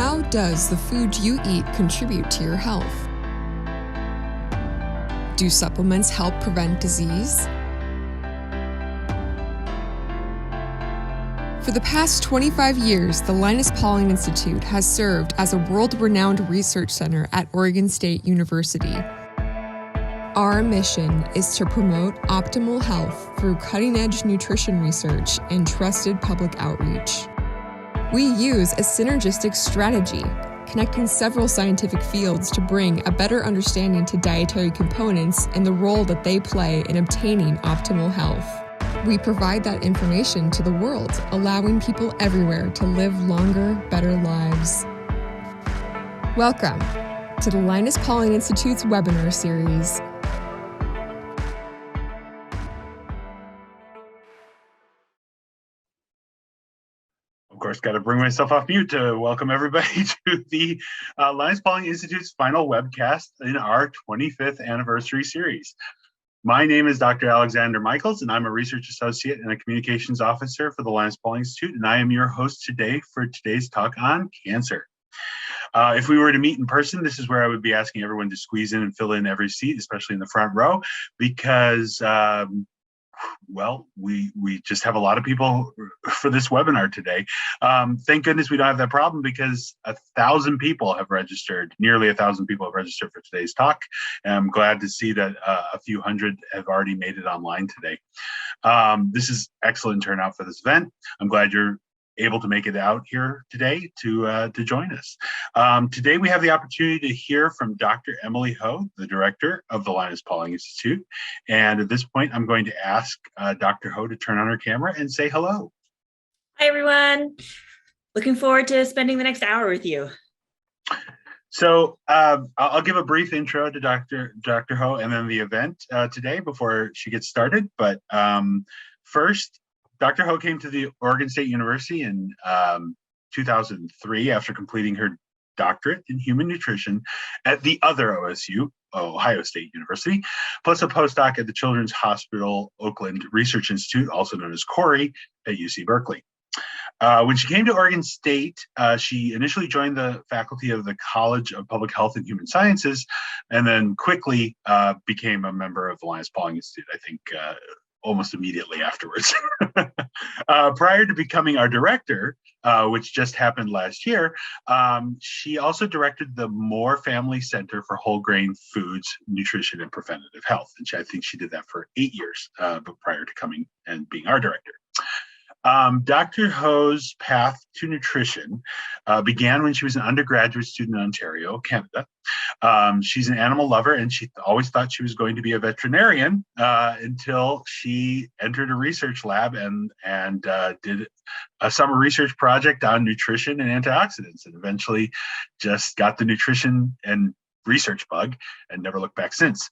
How does the food you eat contribute to your health? Do supplements help prevent disease? For the past 25 years, the Linus Pauling Institute has served as a world-renowned research center at Oregon State University. Our mission is to promote optimal health through cutting-edge nutrition research and trusted public outreach. We use a synergistic strategy, connecting several scientific fields to bring a better understanding to dietary components and the role that they play in obtaining optimal health. We provide that information to the world, allowing people everywhere to live longer, better lives. Welcome to the Linus Pauling Institute's webinar series. Of course, got to bring myself off mute to welcome everybody to the Linus Pauling Institute's final webcast in our 25th anniversary series. My name is Dr. Alexander Michaels, and I'm a research associate and a communications officer for the Linus Pauling Institute, and I am your host today for today's talk on cancer. If we were to meet in person, this is where I would be asking everyone to squeeze in and fill in every seat, especially in the front row, because well, we just have a lot of people for this webinar today. Thank goodness we don't have that problem, because 1,000 people have registered, nearly 1,000 people have registered for today's talk. And I'm glad to see that a few hundred have already made it online today. This is excellent turnout for this event. I'm glad you're able to make it out here today to join us. Today we have the opportunity to hear from Dr. Emily Ho, the director of the Linus Pauling Institute. And at this point, I'm going to ask Dr. Ho to turn on her camera and say hello. Hi, everyone. Looking forward to spending the next hour with you. So I'll give a brief intro to Dr. Ho and then the event today before she gets started. But first, Dr. Ho came to the Oregon State University in 2003 after completing her doctorate in human nutrition at the other OSU, Ohio State University, plus a postdoc at the Children's Hospital Oakland Research Institute, also known as CORI, at UC Berkeley. When she came to Oregon State, she initially joined the faculty of the College of Public Health and Human Sciences, and then quickly became a member of the Linus Pauling Institute, I think almost immediately afterwards. Prior to becoming our director, which just happened last year, she also directed the Moore Family Center for Whole Grain Foods, Nutrition, and Preventative Health. And I think she did that for 8 years, but prior to coming and being our director. Dr. Ho's path to nutrition began when she was an undergraduate student in Ontario, Canada. She's an animal lover, and she always thought she was going to be a veterinarian until she entered a research lab and did a summer research project on nutrition and antioxidants, and eventually just got the nutrition and research bug and never looked back since.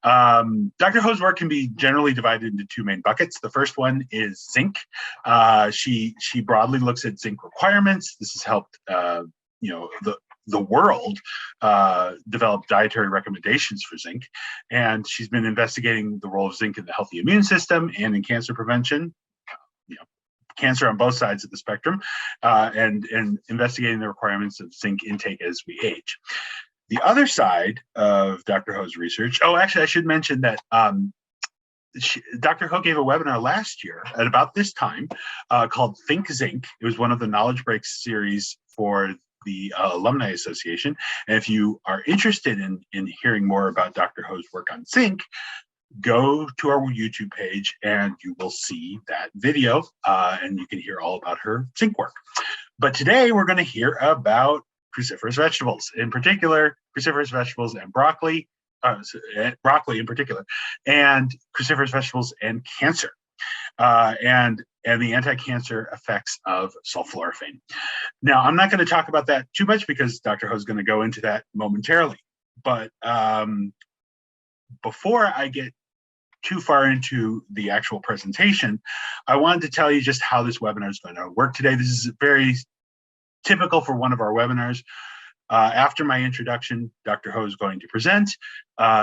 Dr. Ho's work can be generally divided into two main buckets. The first one is zinc. She broadly looks at zinc requirements. This has helped the world develop dietary recommendations for zinc, and she's been investigating the role of zinc in the healthy immune system and in cancer prevention. Cancer on both sides of the spectrum, and investigating the requirements of zinc intake as we age. The other side of Dr. Ho's research, actually, I should mention that Dr. Ho gave a webinar last year at about this time called Think Zinc. It was one of the Knowledge Breaks series for the Alumni Association. And if you are interested in hearing more about Dr. Ho's work on zinc, go to our YouTube page and you will see that video and you can hear all about her zinc work. But today we're going to hear about cruciferous vegetables, in particular, cruciferous vegetables and broccoli in particular, and cruciferous vegetables and cancer, and the anti-cancer effects of sulforaphane. Now, I'm not going to talk about that too much because Dr. Ho is going to go into that momentarily. But before I get too far into the actual presentation, I wanted to tell you just how this webinar is going to work today. This is very typical for one of our webinars. After my introduction, Dr. Ho is going to present.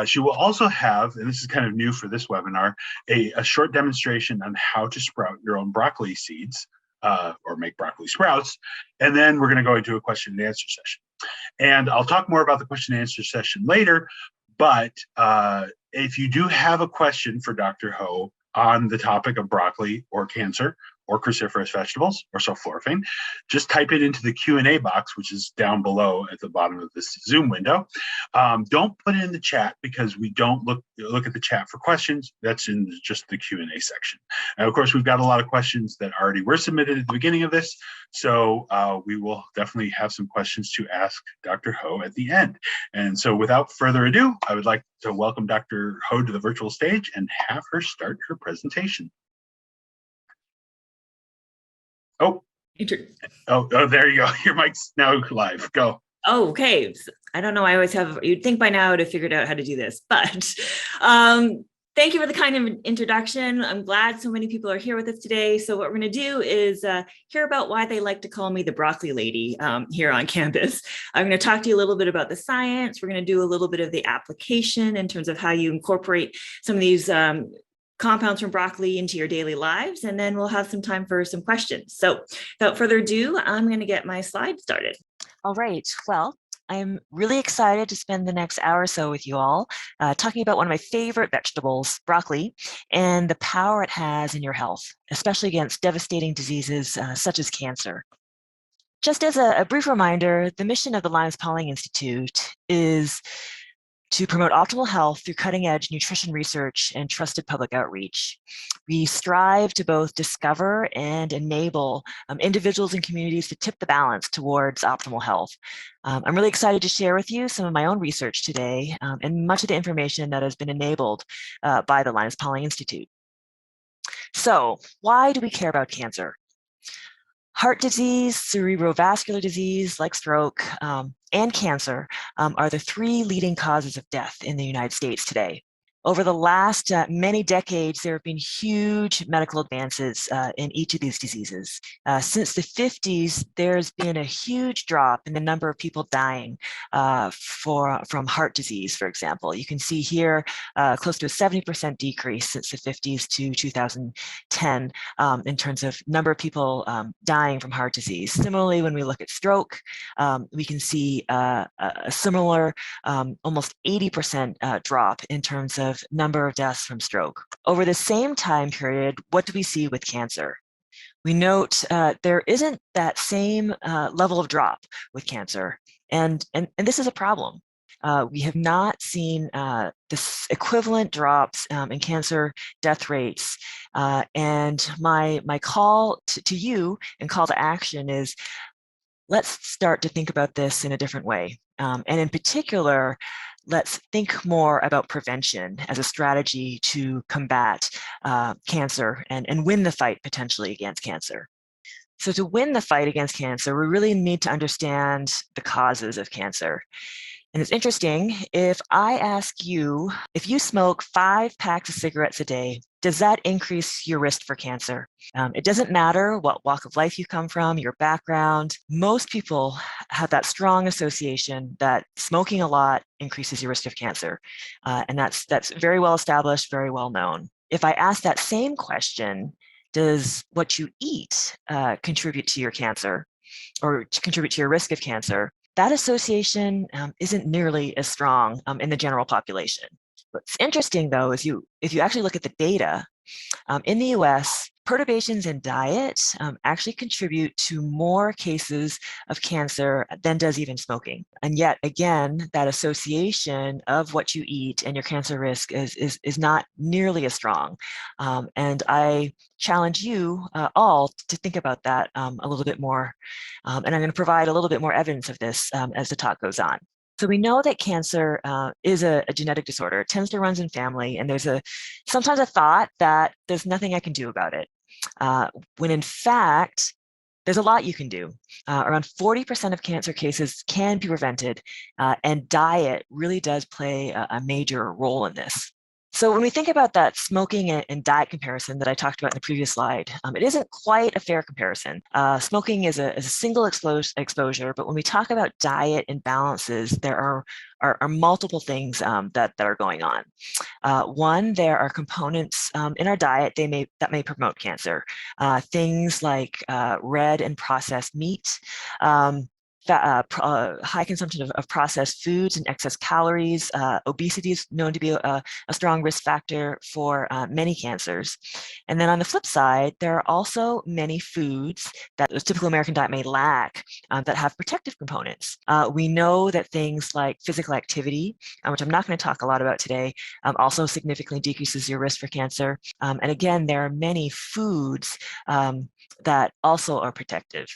She will also have, and this is kind of new for this webinar, a short demonstration on how to sprout your own broccoli seeds or make broccoli sprouts. And then we're going to go into a question and answer session. And I'll talk more about the question and answer session later. But if you do have a question for Dr. Ho on the topic of broccoli or cancer or cruciferous vegetables or sulforaphane, just type it into the Q&A box, which is down below at the bottom of this Zoom window. Don't put it in the chat because we don't look at the chat for questions. That's in just the Q&A section. And of course, we've got a lot of questions that already were submitted at the beginning of this. So we will definitely have some questions to ask Dr. Ho at the end. And so without further ado, I would like to welcome Dr. Ho to the virtual stage and have her start her presentation. Oh, there you go. Your mic's now live. Go. Oh, okay. I don't know. I always have, you'd think by now I would have figured out how to do this, but thank you for the kind of introduction. I'm glad so many people are here with us today. So what we're going to do is hear about why they like to call me the broccoli lady here on campus. I'm going to talk to you a little bit about the science. We're going to do a little bit of the application in terms of how you incorporate some of these compounds from broccoli into your daily lives, and then we'll have some time for some questions. So without further ado, I'm going to get my slide started. All right. Well, I'm really excited to spend the next hour or so with you all talking about one of my favorite vegetables, broccoli, and the power it has in your health, especially against devastating diseases such as cancer. Just as a brief reminder, the mission of the Linus Pauling Institute is to promote optimal health through cutting-edge nutrition research and trusted public outreach. We strive to both discover and enable individuals and communities to tip the balance towards optimal health. I'm really excited to share with you some of my own research today and much of the information that has been enabled by the Linus Pauling Institute. So, why do we care about cancer? Heart disease, cerebrovascular disease like stroke, and cancer are the three leading causes of death in the United States today. Over the last many decades, there have been huge medical advances in each of these diseases. Since the 50s, there's been a huge drop in the number of people dying from heart disease, for example. You can see here close to a 70% decrease since the 50s to 2010 in terms of number of people dying from heart disease. Similarly, when we look at stroke, we can see a similar almost 80% drop in terms of number of deaths from stroke. Over the same time period, what do we see with cancer? We note there isn't that same level of drop with cancer, and this is a problem. We have not seen this equivalent drops in cancer death rates, and my call to you and call to action is, let's start to think about this in a different way, and in particular, let's think more about prevention as a strategy to combat cancer and win the fight potentially against cancer. So to win the fight against cancer, we really need to understand the causes of cancer. And it's interesting, if I ask you, if you smoke 5 packs of cigarettes a day, does that increase your risk for cancer? It doesn't matter what walk of life you come from, your background. Most people have that strong association that smoking a lot increases your risk of cancer. And that's very well established, very well known. If I ask that same question, does what you eat contribute to your cancer or contribute to your risk of cancer? That association isn't nearly as strong in the general population. What's interesting, though, is if you actually look at the data, in the US, perturbations in diet actually contribute to more cases of cancer than does even smoking. And yet, again, that association of what you eat and your cancer risk is not nearly as strong. And I challenge you all to think about that a little bit more. And I'm going to provide a little bit more evidence of this as the talk goes on. So we know that cancer is a genetic disorder. It tends to run in family, and there's sometimes a thought that there's nothing I can do about it, when in fact, there's a lot you can do. Around 40% of cancer cases can be prevented, and diet really does play a major role in this. So when we think about that smoking and diet comparison that I talked about in the previous slide, it isn't quite a fair comparison. Smoking is a single exposure, but when we talk about diet imbalances, there are multiple things that are going on. One, there are components in our diet that may promote cancer. Things like red and processed meat, high consumption of processed foods and excess calories. Obesity is known to be a strong risk factor for many cancers. And then on the flip side, there are also many foods that the typical American diet may lack that have protective components. We know that things like physical activity, which I'm not going to talk a lot about today, also significantly decreases your risk for cancer. And again, there are many foods that also are protective.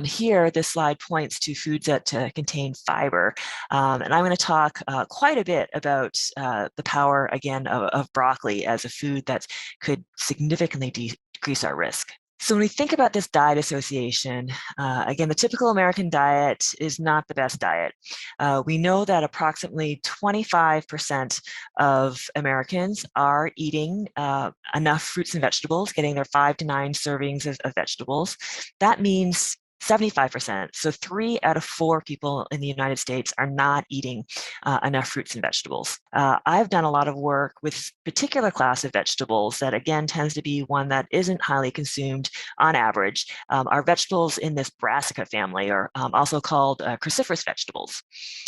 Here, this slide points to foods that contain fiber. And I'm going to talk quite a bit about the power, again, of broccoli as a food that could significantly decrease our risk. So when we think about this diet association, again, the typical American diet is not the best diet. We know that approximately 25% of Americans are eating enough fruits and vegetables, getting their 5 to 9 servings of vegetables. That means 75%, so 3 out of 4 people in the United States are not eating enough fruits and vegetables. I've done a lot of work with particular class of vegetables that, again, tends to be one that isn't highly consumed on average. Our vegetables in this brassica family are also called cruciferous vegetables.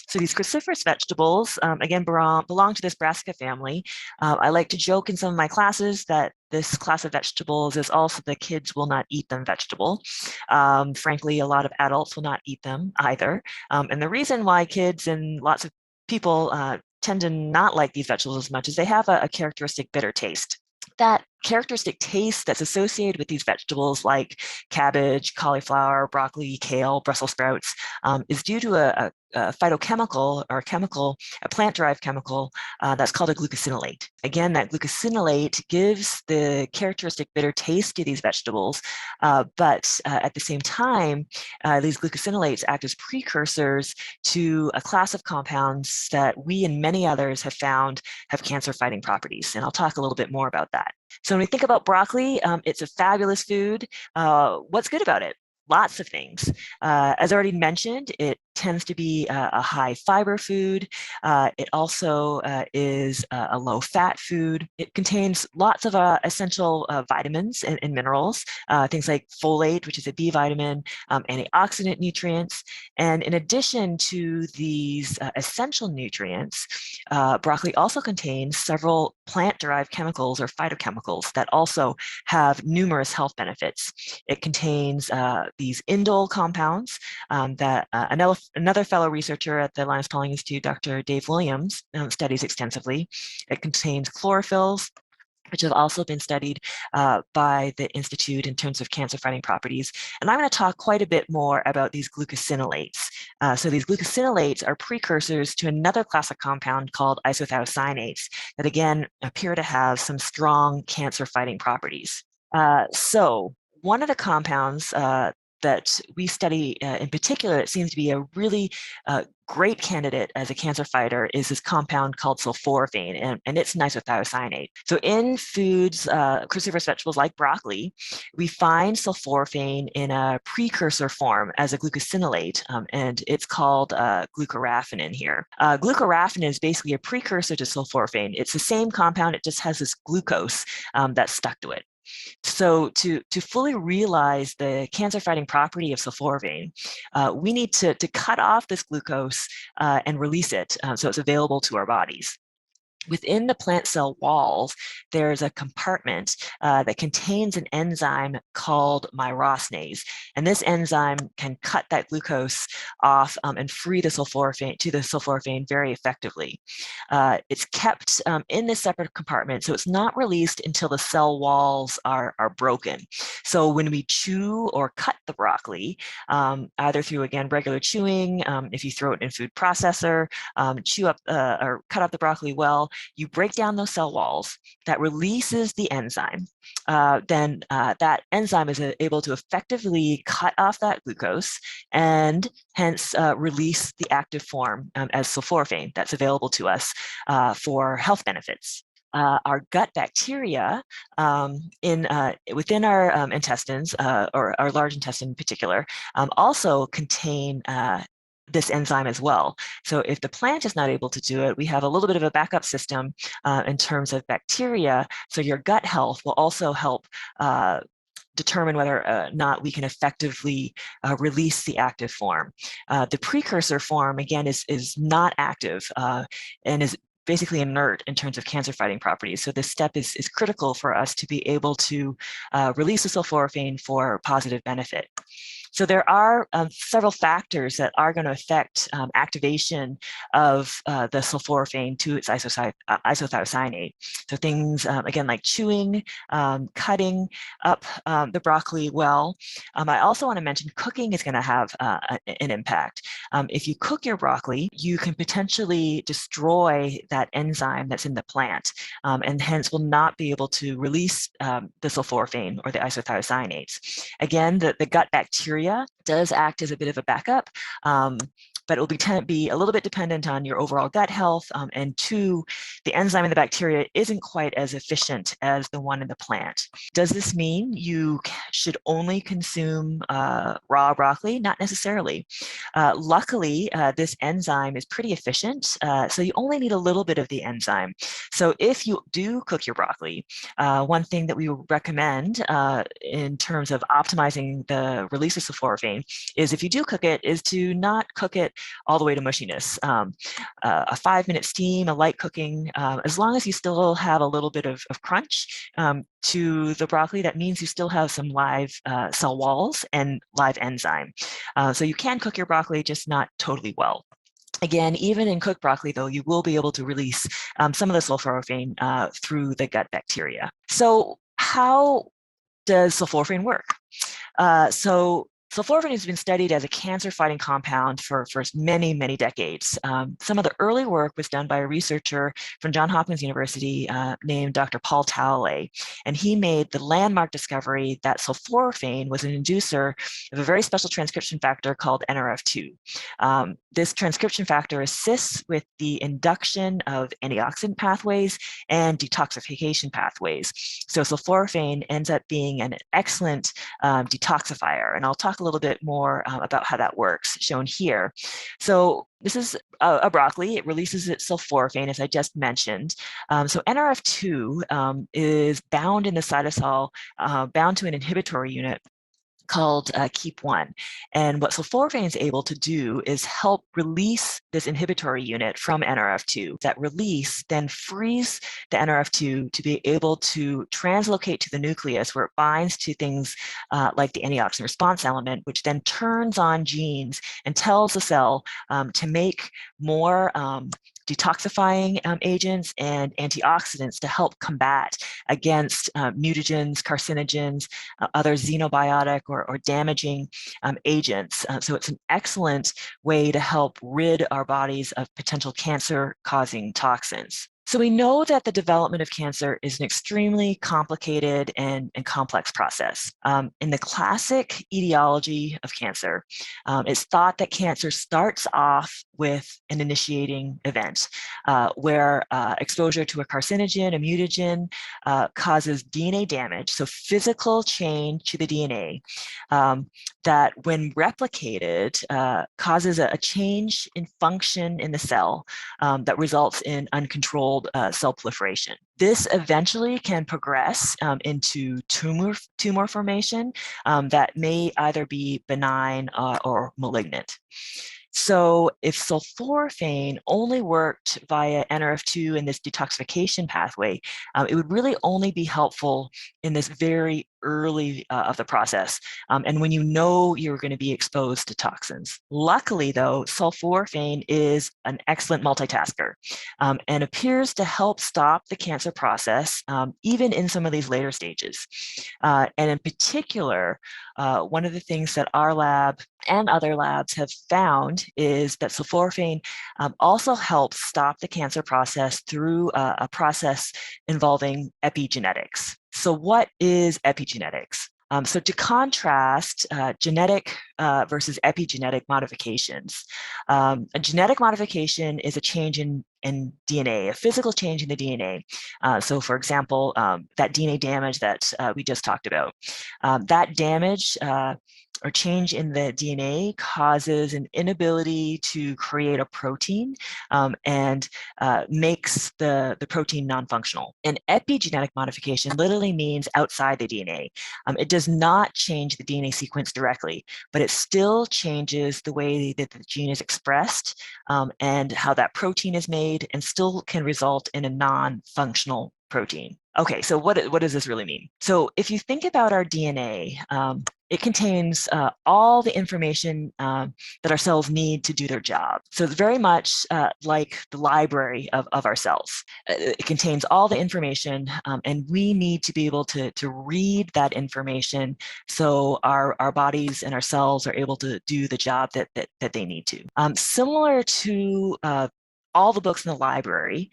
So these cruciferous vegetables, again, belong to this brassica family. I like to joke in some of my classes that this class of vegetables is also the kids will not eat them vegetable. Frankly, a lot of adults will not eat them either. And the reason why kids and lots of people tend to not like these vegetables as much is they have a characteristic bitter taste. That characteristic taste that's associated with these vegetables like cabbage, cauliflower, broccoli, kale, Brussels sprouts is due to a phytochemical or a plant-derived chemical that's called a glucosinolate. Again, that glucosinolate gives the characteristic bitter taste to these vegetables, but at the same time, these glucosinolates act as precursors to a class of compounds that we and many others have found have cancer-fighting properties. And I'll talk a little bit more about that. So when we think about broccoli, it's a fabulous food. What's good about it? Lots of things. As already mentioned, it tends to be a high fiber food. It also is a low fat food. It contains lots of essential vitamins and minerals, things like folate, which is a B vitamin, antioxidant nutrients. And in addition to these essential nutrients, broccoli also contains several plant-derived chemicals or phytochemicals that also have numerous health benefits. It contains these indole compounds that another fellow researcher at the Linus Pauling Institute, Dr. Dave Williams, studies extensively. It contains chlorophylls, which have also been studied by the Institute in terms of cancer-fighting properties. And I'm going to talk quite a bit more about these glucosinolates. So these glucosinolates are precursors to another class of compound called isothiocyanates that, again, appear to have some strong cancer-fighting properties. So one of the compounds that we study in particular, it seems to be a really great candidate as a cancer fighter is this compound called sulforaphane, and it's an isothiocyanate. So in foods, cruciferous vegetables like broccoli, we find sulforaphane in a precursor form as a glucosinolate, and it's called glucoraphanin here. Glucoraphanin is basically a precursor to sulforaphane. It's the same compound, it just has this glucose that's stuck to it. So to fully realize the cancer-fighting property of sulforaphane, we need to cut off this glucose and release it so it's available to our bodies. Within the plant cell walls, there's a compartment that contains an enzyme called myrosinase. And this enzyme can cut that glucose off and free the sulforaphane very effectively. It's kept in this separate compartment, so it's not released until the cell walls are broken. So when we chew or cut the broccoli, either through, again, regular chewing, if you throw it in a food processor, chew up or cut up the broccoli well, you break down those cell walls, that releases the enzyme. Then that enzyme is able to effectively cut off that glucose and hence release the active form as sulforaphane that's available to us for health benefits. our gut bacteria within our intestines, or our large intestine in particular, also contain this enzyme as well. So if the plant is not able to do it, we have a little bit of a backup system in terms of bacteria. So your gut health will also help determine whether or not we can effectively release the active form. The precursor form, again, is not active and is basically inert in terms of cancer fighting properties. So this step is critical for us to be able to release the sulforaphane for positive benefit. So there are several factors that are going to affect activation of the sulforaphane to its isothiocyanate. So things, again, like chewing, cutting up the broccoli well. I also want to mention cooking is going to have an impact. If you cook your broccoli, you can potentially destroy that enzyme that's in the plant, and hence will not be able to release the sulforaphane or the isothiocyanates. Again, the gut bacteria does act as a bit of a backup, but it will be a little bit dependent on your overall gut health. And two, the enzyme in the bacteria isn't quite as efficient as the one in the plant. Does this mean you should only consume raw broccoli? Not necessarily. Luckily, this enzyme is pretty efficient, so you only need a little bit of the enzyme. So if you do cook your broccoli, one thing that we would recommend in terms of optimizing the release of sulforaphane is, if you do cook it, is to not cook it all the way to mushiness. A 5-minute steam, a light cooking, as long as you still have a little bit of crunch to the broccoli, that means you still have some live cell walls and live enzyme. So you can cook your broccoli, just not totally well. Again, even in cooked broccoli, though, you will be able to release some of the sulforaphane through the gut bacteria. So how does sulforaphane work? So sulforaphane has been studied as a cancer-fighting compound for many, many decades. Some of the early work was done by a researcher from Johns Hopkins University named Dr. Paul Talley, and he made the landmark discovery that sulforaphane was an inducer of a very special transcription factor called NRF2. This transcription factor assists with the induction of antioxidant pathways and detoxification pathways. So sulforaphane ends up being an excellent detoxifier, and I'll talk a little bit more about how that works, shown here. So this is a broccoli. It releases its sulforaphane, as I just mentioned. So NRF2 is bound in the cytosol, bound to an inhibitory unit called KEAP1. And what sulforaphane is able to do is help release this inhibitory unit from NRF2. That release then frees the NRF2 to be able to translocate to the nucleus, where it binds to things like the antioxidant response element, which then turns on genes and tells the cell to make more detoxifying agents and antioxidants to help combat against mutagens, carcinogens, other xenobiotic or damaging agents. So it's an excellent way to help rid our bodies of potential cancer-causing toxins. So we know that the development of cancer is an extremely complicated and complex process. In the classic etiology of cancer, it's thought that cancer starts off with an initiating event where exposure to a carcinogen, a mutagen, causes DNA damage, so physical change to the DNA that, when replicated, causes a change in function in the cell that results in uncontrolled cell proliferation. This eventually can progress into tumor formation that may either be benign or malignant. So if sulforaphane only worked via NRF2 in this detoxification pathway, it would really only be helpful in this very early of the process, and when you know you're going to be exposed to toxins. Luckily, though, sulforaphane is an excellent multitasker and appears to help stop the cancer process even in some of these later stages. And in particular, one of the things that our lab and other labs have found is that sulforaphane also helps stop the cancer process through a process involving epigenetics. So what is epigenetics? So to contrast genetic versus epigenetic modifications, a genetic modification is a change in in DNA, a physical change in the DNA. So for example, that DNA damage that we just talked about, that damage or change in the DNA causes an inability to create a protein and makes the protein non-functional. And epigenetic modification literally means outside the DNA. It does not change the DNA sequence directly, but it still changes the way that the gene is expressed and how that protein is made, and still can result in a non-functional protein. Okay, so what does this really mean? So if you think about our DNA, it contains all the information that our cells need to do their job. So it's very much like the library of our cells. It contains all the information, and we need to be able to read that information so our bodies and our cells are able to do the job that they need to. Similar to all the books in the library,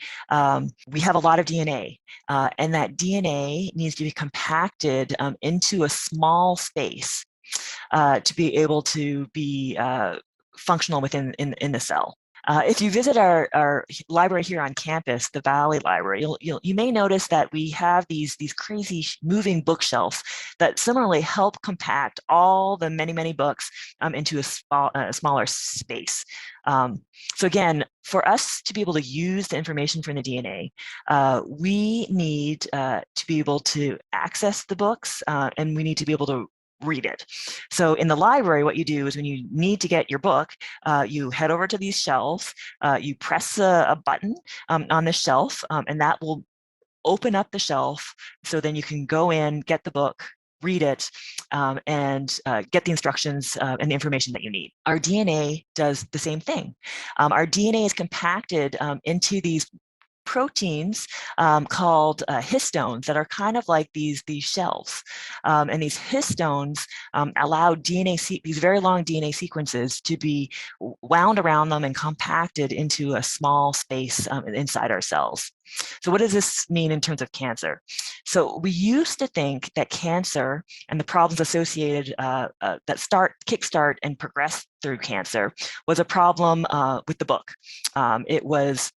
we have a lot of DNA, and that DNA needs to be compacted into a small space to be able to be functional within in the cell. If you visit our library here on campus, the Valley Library, you may notice that we have these crazy moving bookshelves that similarly help compact all the many books into a smaller space. So again, for us to be able to use the information from the DNA, we need to be able to access the books, and we need to be able to read it. So in the library, what you do is when you need to get your book, you head over to these shelves, you press a button on the shelf, and that will open up the shelf. So then you can go in, get the book, read it, and get the instructions and the information that you need. Our DNA does the same thing. Our DNA is compacted into these proteins called histones that are kind of like these shelves. And these histones allow these very long DNA sequences to be wound around them and compacted into a small space inside our cells. So what does this mean in terms of cancer? So we used to think that cancer and the problems associated that kickstart and progress through cancer was a problem with the book. It was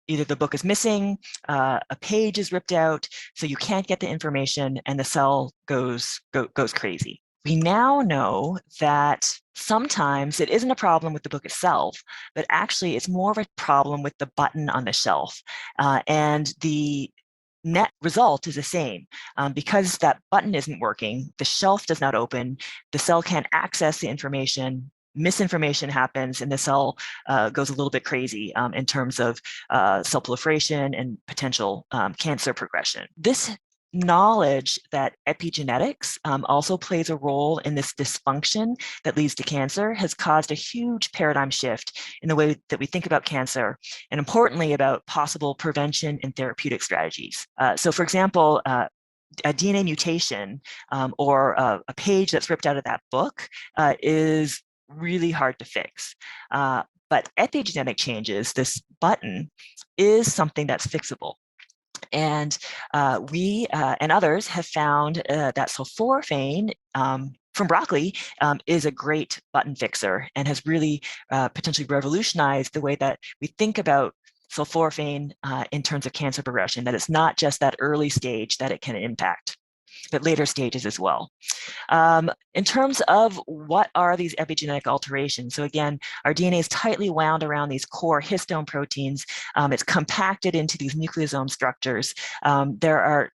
either the book is missing, a page is ripped out, so you can't get the information, and the cell goes crazy. We now know that sometimes it isn't a problem with the book itself, but actually it's more of a problem with the button on the shelf. And the net result is the same. Because that button isn't working, the shelf does not open, the cell can't access the information, misinformation happens, and the cell goes a little bit crazy in terms of cell proliferation and potential cancer progression. This knowledge that epigenetics also plays a role in this dysfunction that leads to cancer has caused a huge paradigm shift in the way that we think about cancer, and importantly about possible prevention and therapeutic strategies. So for example, a DNA mutation or a page that's ripped out of that book is really hard to fix. But epigenetic changes, this button, is something that's fixable. And we and others have found that sulforaphane from broccoli is a great button fixer and has really potentially revolutionized the way that we think about sulforaphane in terms of cancer progression, that it's not just that early stage that it can impact, but later stages as well. In terms of what are these epigenetic alterations, so again, our DNA is tightly wound around these core histone proteins. It's compacted into these nucleosome structures. There are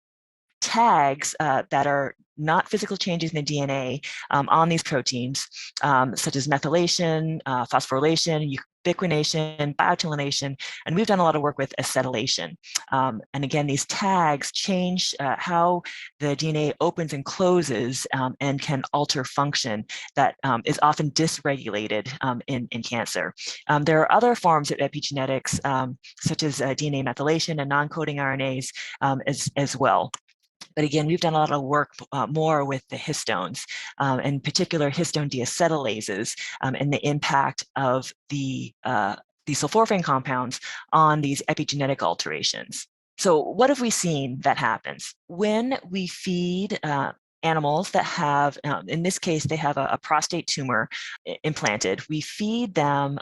tags that are not physical changes in the DNA on these proteins, such as methylation, phosphorylation, ubiquination, biotinylation, and we've done a lot of work with acetylation. And again, these tags change how the DNA opens and closes and can alter function that is often dysregulated in cancer. There are other forms of epigenetics, such as DNA methylation and non-coding RNAs as well. But again, we've done a lot of work more with the histones, in particular histone deacetylases, and the impact of the sulforaphane compounds on these epigenetic alterations. So what have we seen that happens? When we feed animals that have, in this case, they have a prostate tumor implanted, we feed them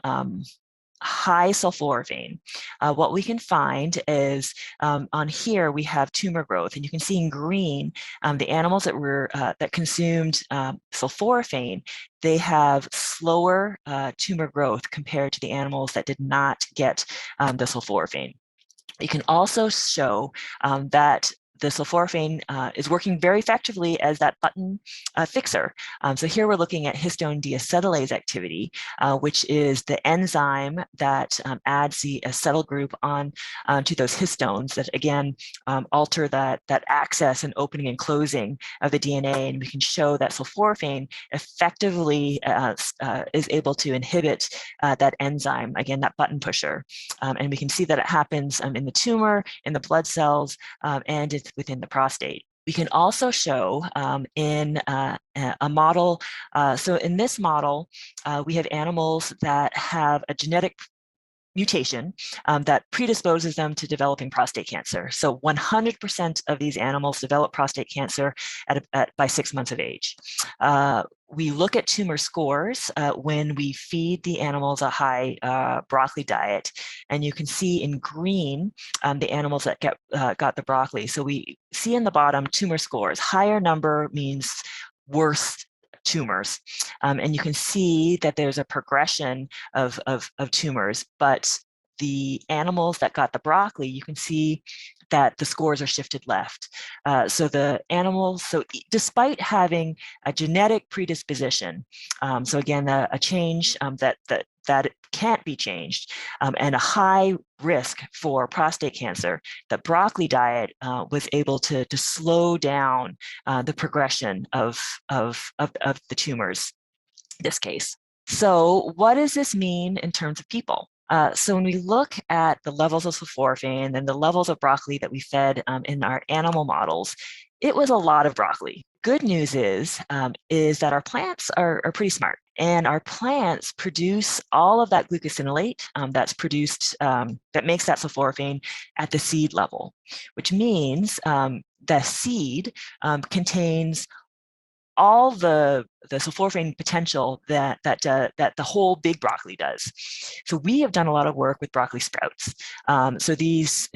high sulforaphane. What we can find is on here we have tumor growth, and you can see in green the animals that were that consumed sulforaphane. They have slower tumor growth compared to the animals that did not get the sulforaphane. You can also show that the sulforaphane is working very effectively as that button fixer. So here we're looking at histone deacetylase activity, which is the enzyme that adds the acetyl group on to those histones that again alter that access and opening and closing of the DNA. And we can show that sulforaphane effectively is able to inhibit that enzyme, again, that button pusher. And we can see that it happens in the tumor, in the blood cells, and it's within the prostate. We can also show in a model, so in this model, we have animals that have a genetic mutation that predisposes them to developing prostate cancer. So 100% of these animals develop prostate cancer by 6 months of age. We look at tumor scores when we feed the animals a high broccoli diet, and you can see in green the animals that got the broccoli. So we see in the bottom tumor scores. Higher number means worse tumors. And you can see that there's a progression of tumors, but the animals that got the broccoli, you can see that the scores are shifted left. So the animals, so despite having a genetic predisposition, so again, a change that can't be changed, and a high risk for prostate cancer, the broccoli diet was able to slow down the progression of the tumors in this case. So what does this mean in terms of people? So when we look at the levels of sulforaphane and the levels of broccoli that we fed in our animal models, it was a lot of broccoli. Good news is that our plants are pretty smart, and our plants produce all of that glucosinolate that's produced, that makes that sulforaphane at the seed level, which means the seed contains all the sulforaphane potential that the whole big broccoli does. So we have done a lot of work with broccoli sprouts. So these,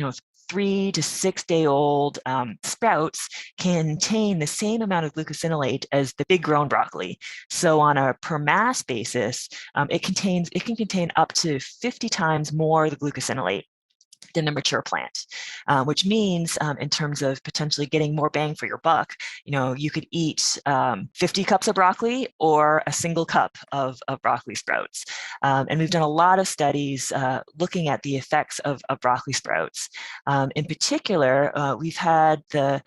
3 to 6 day old sprouts contain the same amount of glucosinolate as the big grown broccoli. So on a per mass basis, it can contain up to 50 times more of the glucosinolate than a mature plant, which means in terms of potentially getting more bang for your buck, you could eat 50 cups of broccoli or a single cup of broccoli sprouts. And we've done a lot of studies looking at the effects of broccoli sprouts. In particular, we've had the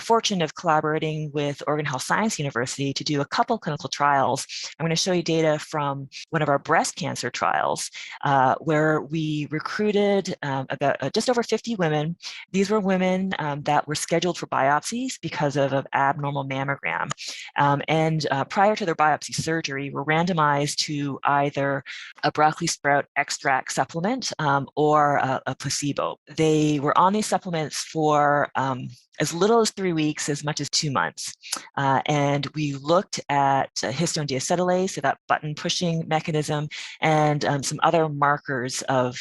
fortune of collaborating with Oregon Health Science University to do a couple clinical trials. I'm going to show you data from one of our breast cancer trials where we recruited about just over 50 women. These were women that were scheduled for biopsies because of an abnormal mammogram. And prior to their biopsy surgery, were randomized to either a broccoli sprout extract supplement or a placebo. They were on these supplements for as little as 3 weeks, as much as 2 months. And we looked at histone deacetylase, so that button pushing mechanism, and some other markers of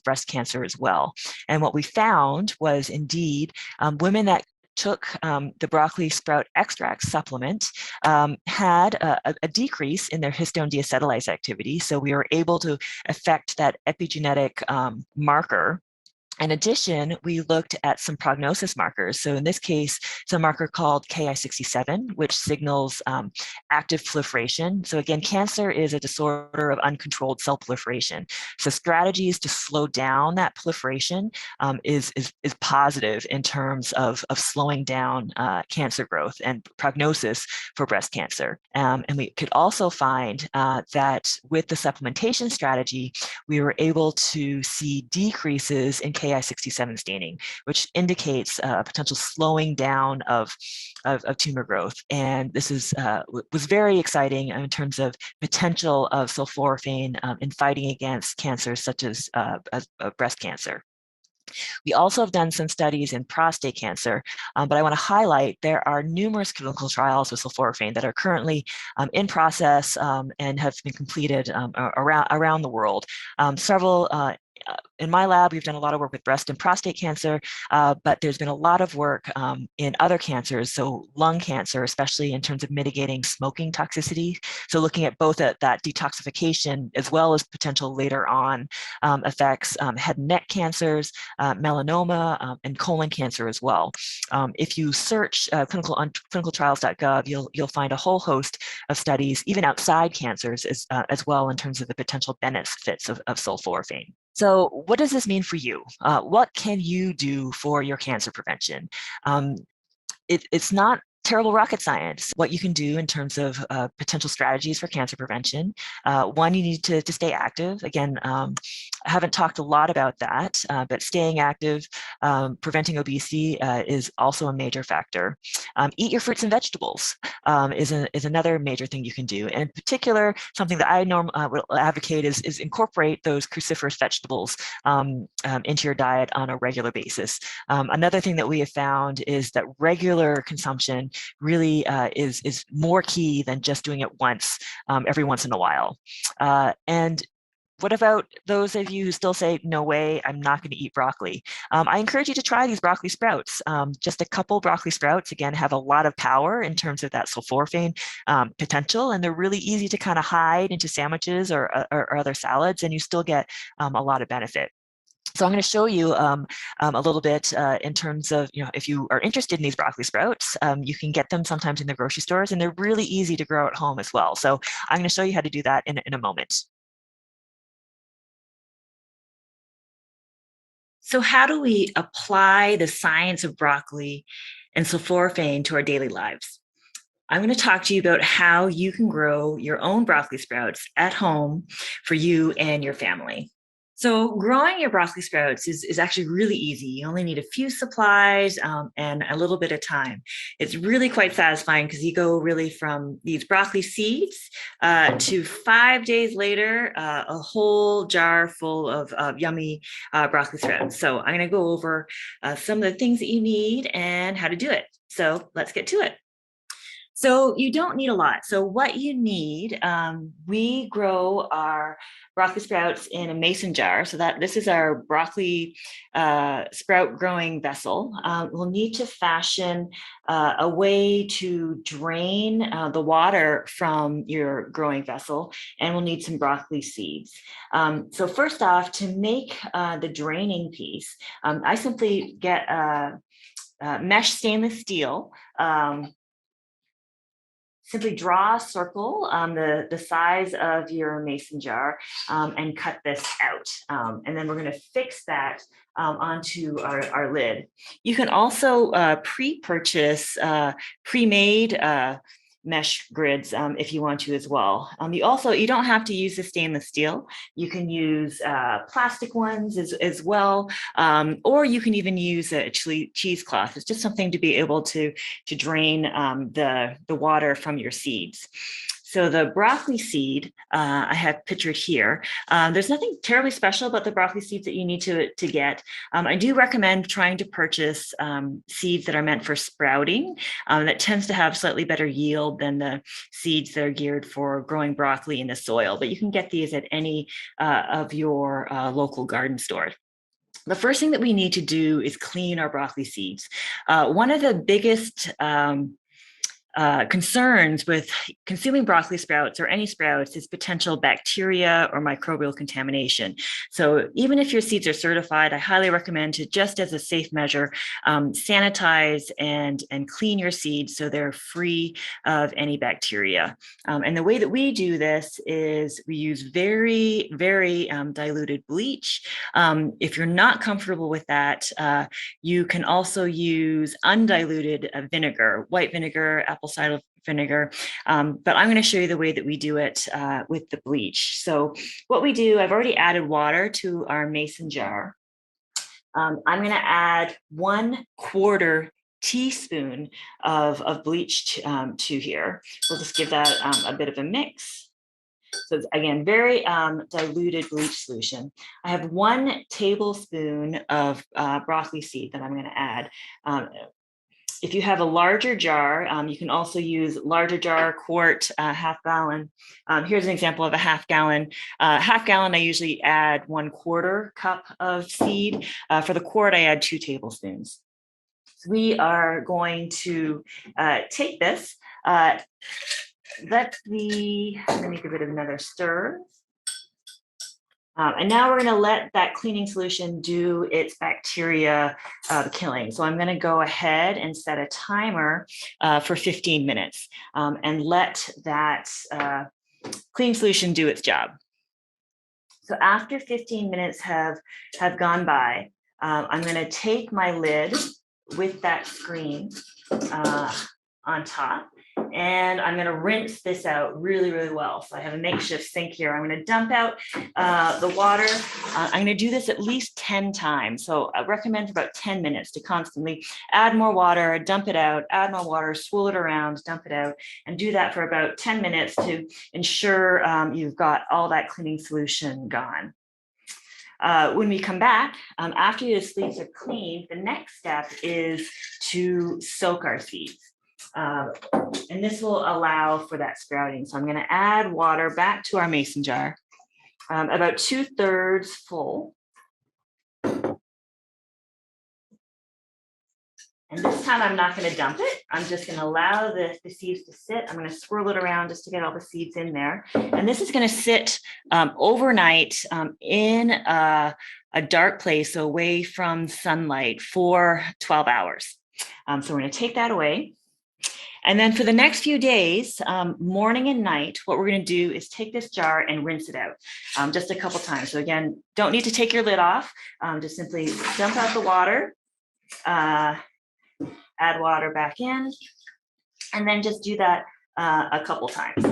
breast cancer as well. And what we found was indeed women that took the broccoli sprout extract supplement had a decrease in their histone deacetylase activity. So we were able to affect that epigenetic marker. In addition, we looked at some prognosis markers. So in this case, it's a marker called Ki67, which signals active proliferation. So again, cancer is a disorder of uncontrolled cell proliferation. So strategies to slow down that proliferation is positive in terms of slowing down cancer growth and prognosis for breast cancer. And we could also find that with the supplementation strategy, we were able to see decreases in Ki67 staining, which indicates a potential slowing down of tumor growth. And this was very exciting in terms of potential of sulforaphane in fighting against cancers such as breast cancer. We also have done some studies in prostate cancer, but I want to highlight there are numerous clinical trials with sulforaphane that are currently in process and have been completed around the world. Several in my lab, we've done a lot of work with breast and prostate cancer, but there's been a lot of work in other cancers, so lung cancer, especially in terms of mitigating smoking toxicity. So looking at both at that detoxification as well as potential later on effects, head and neck cancers, melanoma, and colon cancer as well. If you search on clinicaltrials.gov, you'll find a whole host of studies, even outside cancers as well, in terms of the potential benefits of sulforaphane. So what does this mean for you? What can you do for your cancer prevention? It's not terrible rocket science. What you can do in terms of potential strategies for cancer prevention. One, you need to stay active. Again, I haven't talked a lot about that, but staying active, preventing obesity is also a major factor. Eat your fruits and vegetables is another major thing you can do. And in particular, something that I will advocate is incorporate those cruciferous vegetables into your diet on a regular basis. Another thing that we have found is that regular consumption really is more key than just doing it once, every once in a while. And what about those of you who still say, no way, I'm not going to eat broccoli? I encourage you to try these broccoli sprouts. Just a couple broccoli sprouts, again, have a lot of power in terms of that sulforaphane potential, and they're really easy to kind of hide into sandwiches or other salads, and you still get a lot of benefit. So I'm going to show you a little bit in terms of, if you are interested in these broccoli sprouts, you can get them sometimes in the grocery stores, and they're really easy to grow at home as well. So I'm going to show you how to do that in a moment. So how do we apply the science of broccoli and sulforaphane to our daily lives? I'm going to talk to you about how you can grow your own broccoli sprouts at home for you and your family. So growing your broccoli sprouts is actually really easy. You only need a few supplies and a little bit of time. It's really quite satisfying because you go really from these broccoli seeds to 5 days later, a whole jar full of yummy broccoli sprouts. So I'm going to go over some of the things that you need and how to do it. So let's get to it. So you don't need a lot. So what you need, we grow our broccoli sprouts in a mason jar. So this is our broccoli sprout growing vessel. We'll need to fashion a way to drain the water from your growing vessel, and we'll need some broccoli seeds. So first off, to make the draining piece, I simply get mesh stainless steel. Simply draw a circle on the size of your mason jar and cut this out. And then we're going to fix that onto our lid. You can also pre-purchase pre-made mesh grids if you want to as well. You don't have to use the stainless steel. You can use plastic ones as well, or you can even use a cheesecloth. It's just something to be able to drain the water from your seeds. So the broccoli seed I have pictured here. There's nothing terribly special about the broccoli seeds that you need to get. I do recommend trying to purchase seeds that are meant for sprouting. That tends to have slightly better yield than the seeds that are geared for growing broccoli in the soil. But you can get these at any of your local garden stores. The first thing that we need to do is clean our broccoli seeds. One of the biggest concerns with consuming broccoli sprouts or any sprouts is potential bacteria or microbial contamination. So even if your seeds are certified, I highly recommend to, just as a safe measure, sanitize and clean your seeds so they're free of any bacteria. And the way that we do this is we use very, very diluted bleach. If you're not comfortable with that, you can also use undiluted vinegar, white vinegar, apple cider vinegar, but I'm going to show you the way that we do it with the bleach. So what we do, I've already added water to our mason jar. I'm going to add 1/4 teaspoon of bleach to here. We'll just give that a bit of a mix. So it's, again, very diluted bleach solution. I have 1 tablespoon of broccoli seed that I'm going to add. If you have a larger jar, you can also use larger jar, quart, half gallon. Here's an example of a half gallon. Half gallon, I usually add 1/4 cup of seed. For the quart, I add 2 tablespoons. So we are going to take this, I'm going to give it another stir. And now we're going to let that cleaning solution do its bacteria killing. So I'm going to go ahead and set a timer for 15 minutes and let that cleaning solution do its job. So after 15 minutes have gone by, I'm going to take my lid with that screen on top, and I'm going to rinse this out really, really well. So I have a makeshift sink here. I'm going to dump out the water. I'm going to do this at least 10 times. So I recommend for about 10 minutes to constantly add more water, dump it out, add more water, swirl it around, dump it out, and do that for about 10 minutes to ensure you've got all that cleaning solution gone. When we come back, after the seeds are cleaned, the next step is to soak our seeds. And this will allow for that sprouting. So I'm going to add water back to our mason jar, about 2/3 full. And this time I'm not going to dump it. I'm just going to allow the seeds to sit. I'm going to swirl it around just to get all the seeds in there. And this is going to sit overnight in a dark place away from sunlight for 12 hours. So we're going to take that away. And then for the next few days, morning and night, what we're going to do is take this jar and rinse it out just a couple times. So again, don't need to take your lid off. Just simply dump out the water, add water back in, and then just do that a couple times.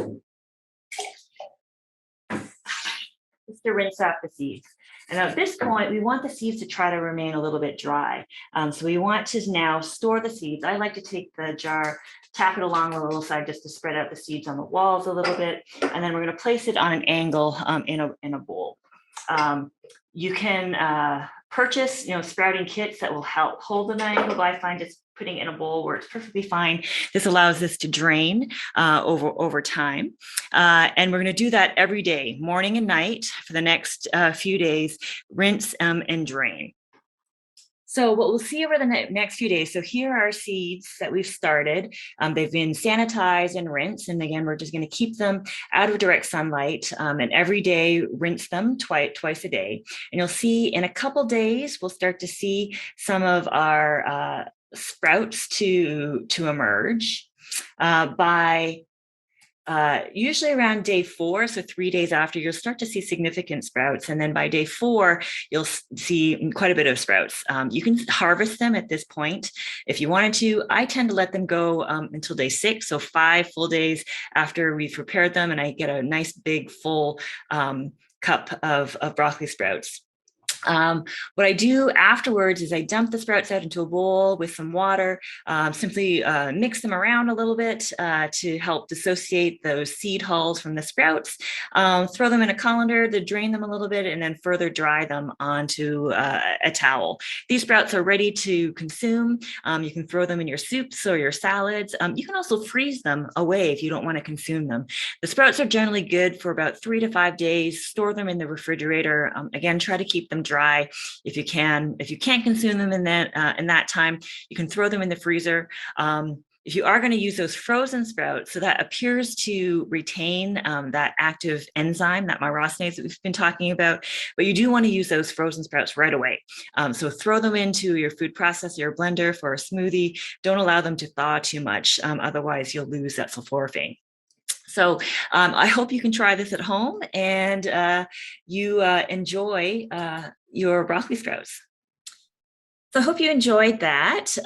Just to rinse out the seeds. And at this point, we want the seeds to try to remain a little bit dry. So we want to now store the seeds. I like to take the jar, tap it along the little side just to spread out the seeds on the walls a little bit. And then we're going to place it on an angle in a bowl. You can purchase, sprouting kits that will help hold them at an angle, but I find just putting it in a bowl works perfectly fine. This allows this to drain over time. And we're going to do that every day, morning and night for the next few days, rinse and drain. So what we'll see over the next few days, so here are seeds that we've started. They've been sanitized and rinsed. And again, we're just going to keep them out of direct sunlight and every day rinse them twice a day. And you'll see in a couple days, we'll start to see some of our sprouts to emerge by usually around day 4, so 3 days after, you'll start to see significant sprouts. And then by day 4, you'll see quite a bit of sprouts. You can harvest them at this point if you wanted to. I tend to let them go until day 6, so 5 full days after we've prepared them, and I get a nice big full cup of broccoli sprouts. What I do afterwards is I dump the sprouts out into a bowl with some water, simply mix them around a little bit to help dissociate those seed hulls from the sprouts, throw them in a colander to drain them a little bit, and then further dry them onto a towel. These sprouts are ready to consume. You can throw them in your soups or your salads. You can also freeze them away if you don't want to consume them. The sprouts are generally good for about 3 to 5 days. Store them in the refrigerator. Again, try to keep them dry if you can. If you can't consume them in that time, you can throw them in the freezer. If you are going to use those frozen sprouts, so that appears to retain that active enzyme, that myrosinase that we've been talking about, but you do want to use those frozen sprouts right away. So throw them into your food processor, your blender for a smoothie. Don't allow them to thaw too much, otherwise you'll lose that sulforaphane. So I hope you can try this at home and you enjoy your broccoli sprouts. So I hope you enjoyed that.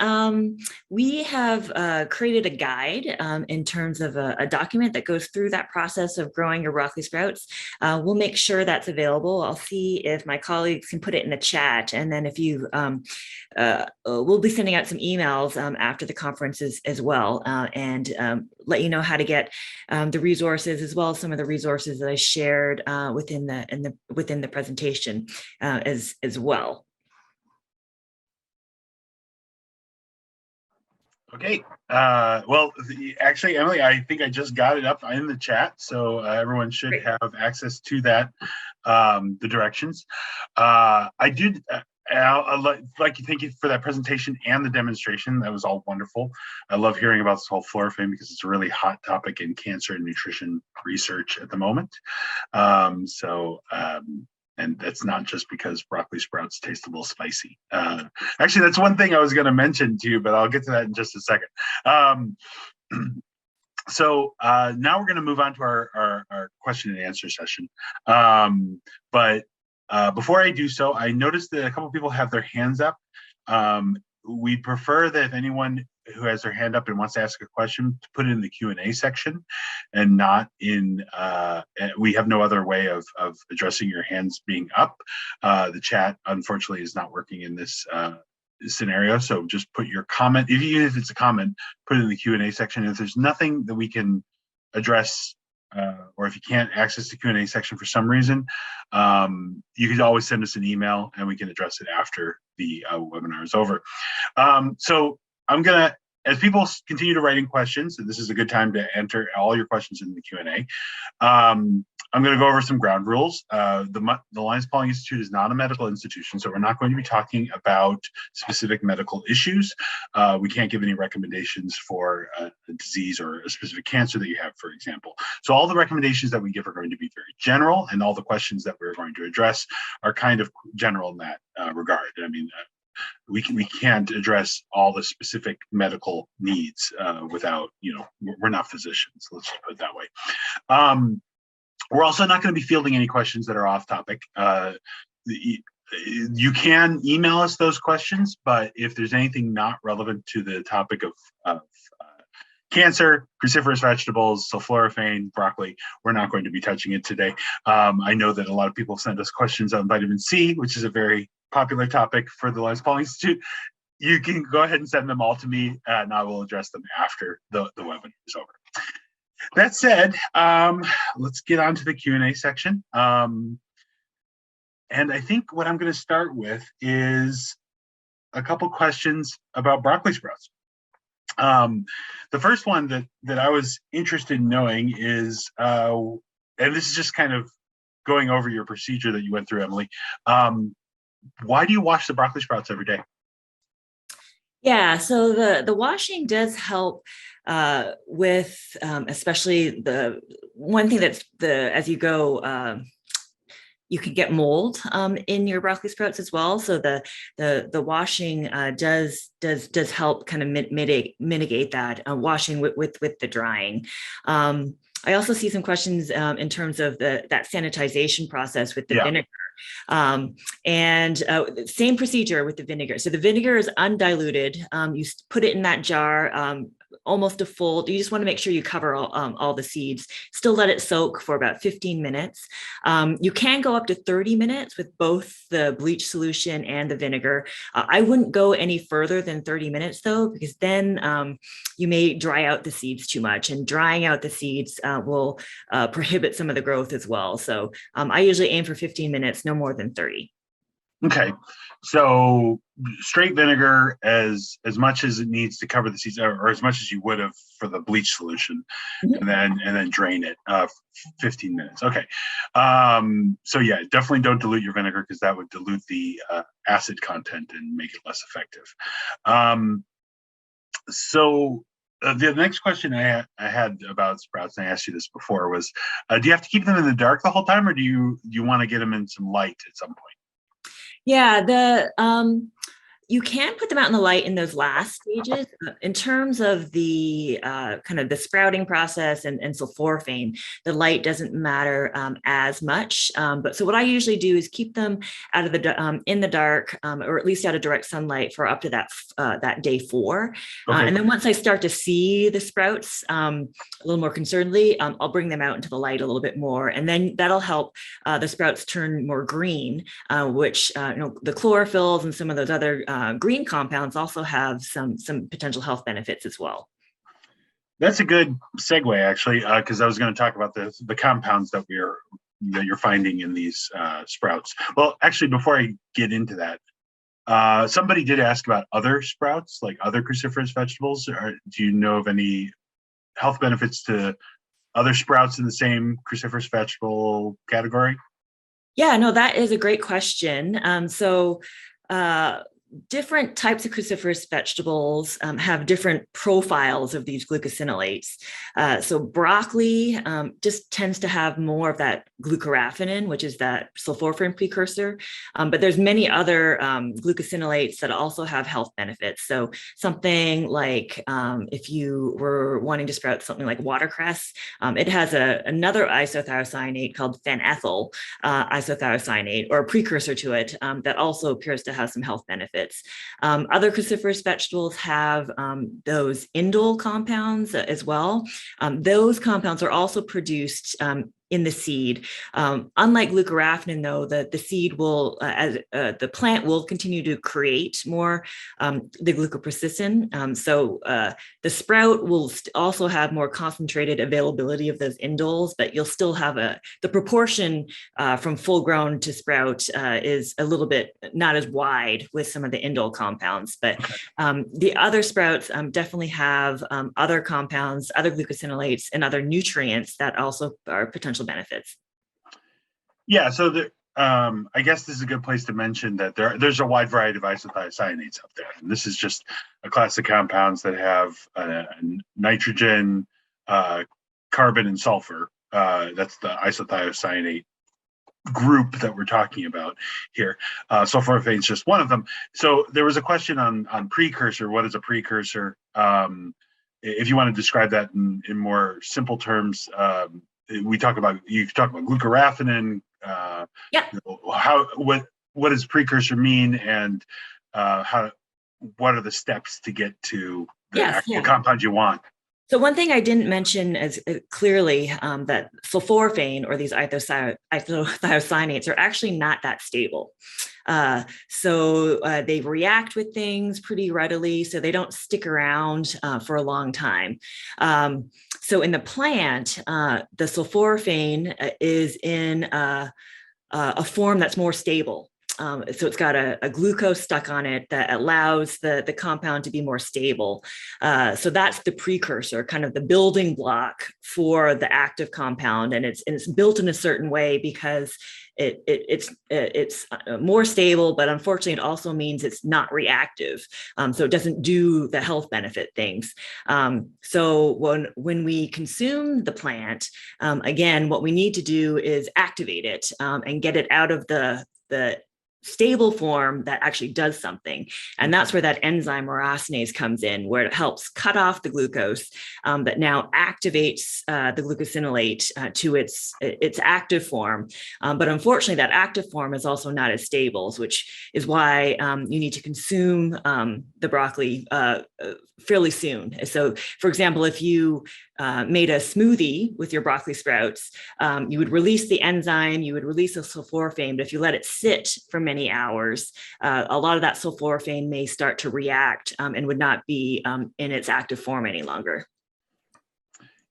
We have created a guide in terms of a document that goes through that process of growing your broccoli sprouts. We'll make sure that's available. I'll see if my colleagues can put it in the chat. And then if you, we'll be sending out some emails after the conference as well, and let you know how to get the resources, as well as some of the resources that I shared within the presentation as well. Okay. Well, actually, Emily, I think I just got it up in the chat, so everyone should Great. have access to that, the directions. I did. I'd like to thank you for that presentation and the demonstration. That was all wonderful. I love hearing about this whole fluorophane because it's a really hot topic in cancer and nutrition research at the moment. And that's not just because broccoli sprouts taste a little spicy. Actually, that's one thing I was going to mention to you, but I'll get to that in just a second. So now we're going to move on to our question and answer session. But before I do so, I noticed that a couple of people have their hands up. We prefer that if anyone who has their hand up and wants to ask a question to put it in the Q&A section and not in, we have no other way of addressing your hands being up. The chat, unfortunately, is not working in this scenario. So just put your comment, even if it's a comment, put it in the Q&A section. If there's nothing that we can address, or if you can't access the Q&A section for some reason, you can always send us an email and we can address it after the webinar is over. So I'm gonna, as people continue to write in questions, and this is a good time to enter all your questions in the Q&A. I'm going to go over some ground rules. The Linus Pauling Institute is not a medical institution, so we're not going to be talking about specific medical issues. We can't give any recommendations for a disease or a specific cancer that you have, for example. So all the recommendations that we give are going to be very general, and all the questions that we're going to address are kind of general in that regard. I mean, we can't address all the specific medical needs without, we're not physicians. Let's just put it that way. We're also not going to be fielding any questions that are off topic. You can email us those questions, but if there's anything not relevant to the topic of cancer, cruciferous vegetables, sulforaphane, broccoli, we're not going to be touching it today. I know that a lot of people send us questions on vitamin C, which is a very popular topic for the Linus Pauling Institute. You can go ahead and send them all to me, and I will address them after the webinar is over. That said, let's get on to the Q&A section. And I think what I'm going to start with is a couple questions about broccoli sprouts. The first one that I was interested in knowing is, and this is just kind of going over your procedure that you went through, Emily. Why do you wash the broccoli sprouts every day? Yeah, so the washing does help with especially the one thing that's as you go, you can get mold in your broccoli sprouts as well. So the washing does help kind of mitigate that washing with the drying. I also see some questions in terms of that sanitization process with the vinegar. Same procedure with the vinegar. So the vinegar is undiluted. You put it in that jar, almost a full. You just want to make sure you cover all the seeds. Still let it soak for about 15 minutes. You can go up to 30 minutes with both the bleach solution and the vinegar. I wouldn't go any further than 30 minutes though, because then you may dry out the seeds too much, and drying out the seeds will prohibit some of the growth as well. So I usually aim for 15 minutes, no more than 30. Okay, so straight vinegar as much as it needs to cover the seeds, or as much as you would have for the bleach solution, and then drain it 15 minutes. Okay, so yeah, definitely don't dilute your vinegar, because that would dilute the acid content and make it less effective. So the next question I had about sprouts, and I asked you this before, was do you have to keep them in the dark the whole time, or do you want to get them in some light at some point? Yeah, You can put them out in the light in those last stages. In terms of the kind of the sprouting process and sulforaphane, the light doesn't matter as much. But so what I usually do is keep them out of the in the dark, or at least out of direct sunlight for up to that day 4. Okay. And then once I start to see the sprouts a little more concernedly, I'll bring them out into the light a little bit more, and then that'll help the sprouts turn more green, which the chlorophylls and some of those other green compounds also have some potential health benefits as well. That's a good segue, actually, because I was going to talk about the compounds that you're finding in these sprouts. Well, actually, before I get into that, somebody did ask about other sprouts, like other cruciferous vegetables. Do you know of any health benefits to other sprouts in the same cruciferous vegetable category? Yeah, no, that is a great question. Different types of cruciferous vegetables have different profiles of these glucosinolates. So broccoli just tends to have more of that glucoraphanin, which is that sulforaphane precursor. But there's many other glucosinolates that also have health benefits. So something like if you were wanting to sprout something like watercress, it has another isothiocyanate called phenethyl isothiocyanate, or a precursor to it, that also appears to have some health benefits. Other cruciferous vegetables have those indole compounds as well. Those compounds are also produced in the seed. Unlike glucoraphanin, though, the seed will, the plant will continue to create more the glucoprocessin. So the sprout will also have more concentrated availability of those indoles, but you'll still have the proportion from full grown to sprout is a little bit not as wide with some of the indole compounds. But the other sprouts definitely have other compounds, other glucosinolates, and other nutrients that also are potential benefits. Yeah, so I guess this is a good place to mention that there's a wide variety of isothiocyanates out there. And this is just a class of compounds that have nitrogen, carbon, and sulfur. That's the isothiocyanate group that we're talking about here. Sulforaphane is just one of them. So there was a question on precursor. What is a precursor? If you want to describe that in more simple terms, you talk about glucoraphanin. What does precursor mean, and what are the steps to get to the actual compound you want? So one thing I didn't mention as clearly that sulforaphane, or these isothiocyanates, are actually not that stable. So they react with things pretty readily, so they don't stick around for a long time. So in the plant, the sulforaphane is in a form that's more stable. So it's got a glucose stuck on it that allows the compound to be more stable. So that's the precursor, kind of the building block for the active compound, and it's built in a certain way because it's more stable, but unfortunately it also means it's not reactive. So it doesn't do the health benefit things. So when we consume the plant, again, what we need to do is activate it and get it out of the stable form that actually does something. And that's where that enzyme racemase comes in, where it helps cut off the glucose that now activates the glucosinolate to its active form. But unfortunately, that active form is also not as stable, which is why you need to consume the broccoli fairly soon. So for example, if you made a smoothie with your broccoli sprouts, you would release the enzyme, you would release the sulforaphane, but if you let it sit for many hours, a lot of that sulforaphane may start to react and would not be in its active form any longer.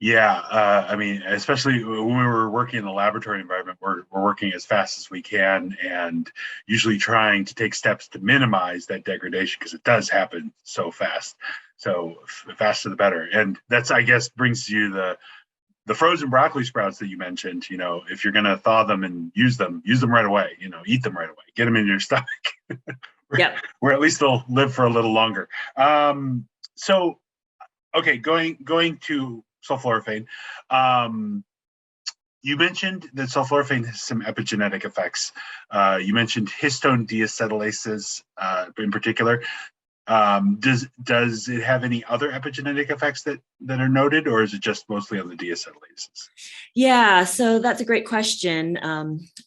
Yeah, I mean, especially when we were working in the laboratory environment, we're working as fast as we can, and usually trying to take steps to minimize that degradation, because it does happen so fast. So faster the better. And that's, I guess, brings you the frozen broccoli sprouts that you mentioned. If you're going to thaw them and use them right away. Eat them right away. Get them in your stomach. Yep. Where at least they'll live for a little longer. So, okay, going to sulforaphane. You mentioned that sulforaphane has some epigenetic effects. You mentioned histone deacetylases in particular. Does it have any other epigenetic effects that are noted, or is it just mostly on the deacetylases? Yeah, so that's a great question.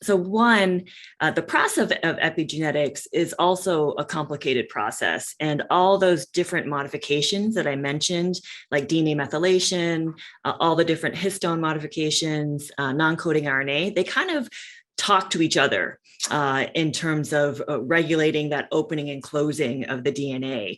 So one, the process of epigenetics is also a complicated process, and all those different modifications that I mentioned, like DNA methylation, all the different histone modifications, non-coding RNA, they kind of talk to each other in terms of regulating that opening and closing of the DNA.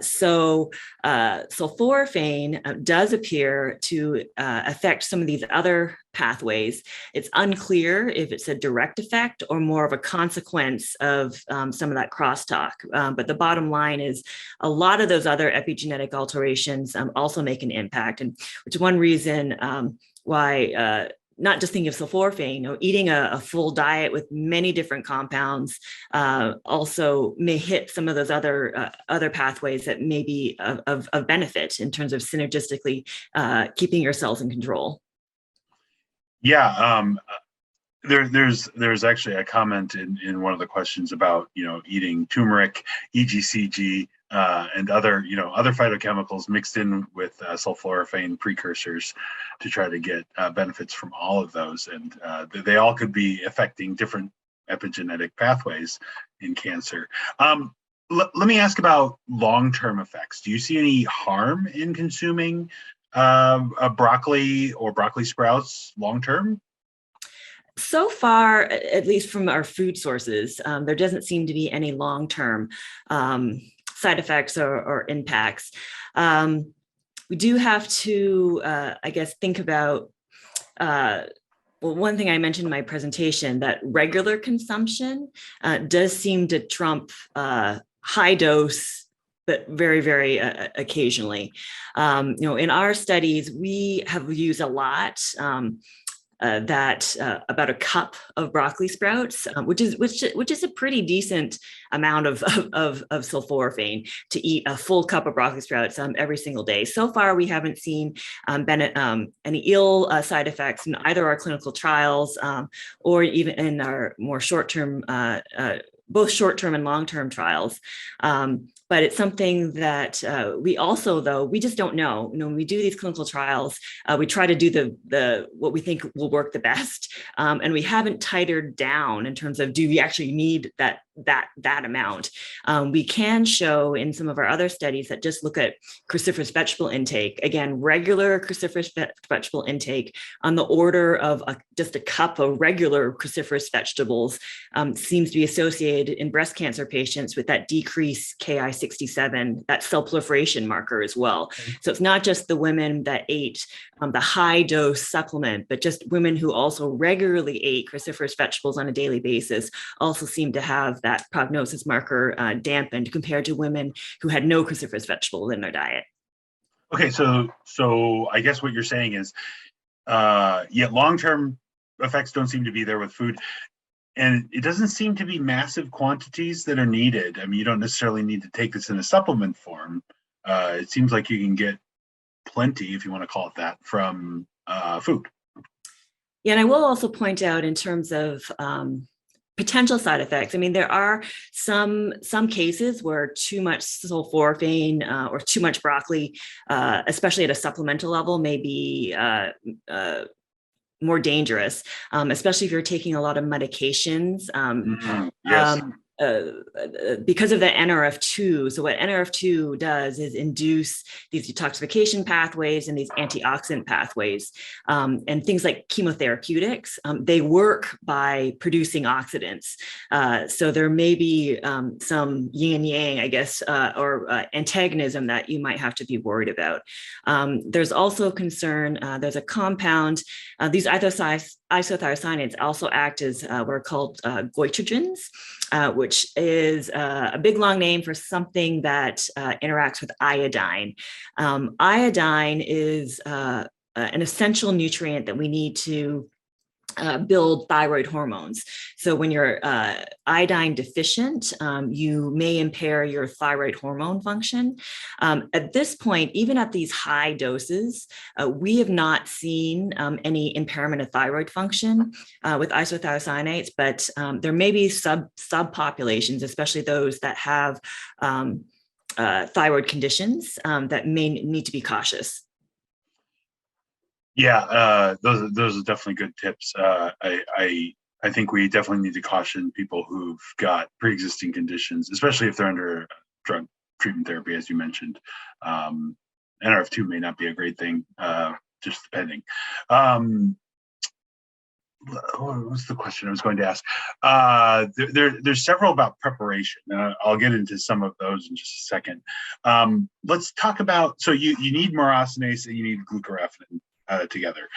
So sulforaphane does appear to affect some of these other pathways. It's unclear if it's a direct effect or more of a consequence of some of that crosstalk. But the bottom line is a lot of those other epigenetic alterations also make an impact, and which is one reason why not just thinking of sulforaphane, eating a full diet with many different compounds also may hit some of those other pathways that may be of benefit in terms of synergistically keeping your cells in control. Yeah, there's actually a comment in one of the questions about eating turmeric, EGCG, and other phytochemicals mixed in with sulforaphane precursors to try to get benefits from all of those, and they all could be affecting different epigenetic pathways in cancer. Let me ask about long-term effects. Do you see any harm in consuming broccoli or broccoli sprouts long-term? So far, at least from our food sources, there doesn't seem to be any long-term side effects or impacts. We do have to, I guess, think about, well, one thing I mentioned in my presentation, that regular consumption does seem to trump high dose, but very, very occasionally. In our studies, we have used a lot about a cup of broccoli sprouts, which is a pretty decent amount of sulforaphane to eat a full cup of broccoli sprouts every single day. So far, we haven't seen any ill side effects in either our clinical trials or even in our more short-term, both short-term and long-term trials. But it's something that we also, though, we just don't know. When we do these clinical trials, we try to do the what we think will work the best, and we haven't titrated down in terms of, do we actually need that amount? We can show in some of our other studies that just look at cruciferous vegetable intake, again, regular cruciferous vegetable intake on the order of just a cup of regular cruciferous vegetables seems to be associated in breast cancer patients with that decreased Ki-67, that cell proliferation marker as well. So it's not just the women that ate the high dose supplement, but just women who also regularly ate cruciferous vegetables on a daily basis also seem to have that prognosis marker dampened compared to women who had no cruciferous vegetable in their diet. Okay, so I guess what you're saying is, yet long-term effects don't seem to be there with food. And it doesn't seem to be massive quantities that are needed. I mean, you don't necessarily need to take this in a supplement form. It seems like you can get plenty, if you want to call it that, from food. Yeah, and I will also point out in terms of potential side effects. I mean, there are some cases where too much sulforaphane or too much broccoli, especially at a supplemental level, may be more dangerous, especially if you're taking a lot of medications. Yes. Because of the NRF2. So what NRF2 does is induce these detoxification pathways and these antioxidant pathways, and things like chemotherapeutics, they work by producing oxidants. So there may be some yin and yang, I guess, or antagonism that you might have to be worried about. There's also concern, there's a compound, these isothiocyanates also act as what are called goitrogens, which is a big long name for something that interacts with iodine. Iodine is an essential nutrient that we need to build thyroid hormones. So when you're iodine deficient, you may impair your thyroid hormone function. At this point, even at these high doses, we have not seen any impairment of thyroid function with isothiocyanates, but there may be subpopulations, especially those that have thyroid conditions that may need to be cautious. Yeah, those are definitely good tips. I think we definitely need to caution people who've got pre-existing conditions, especially if they're under drug treatment therapy, as you mentioned. NRF2 may not be a great thing, just depending. What was the question I was going to ask? There's several about preparation. I'll get into some of those in just a second. Let's talk about, so you need myrosinase and you need glucoraphanin together.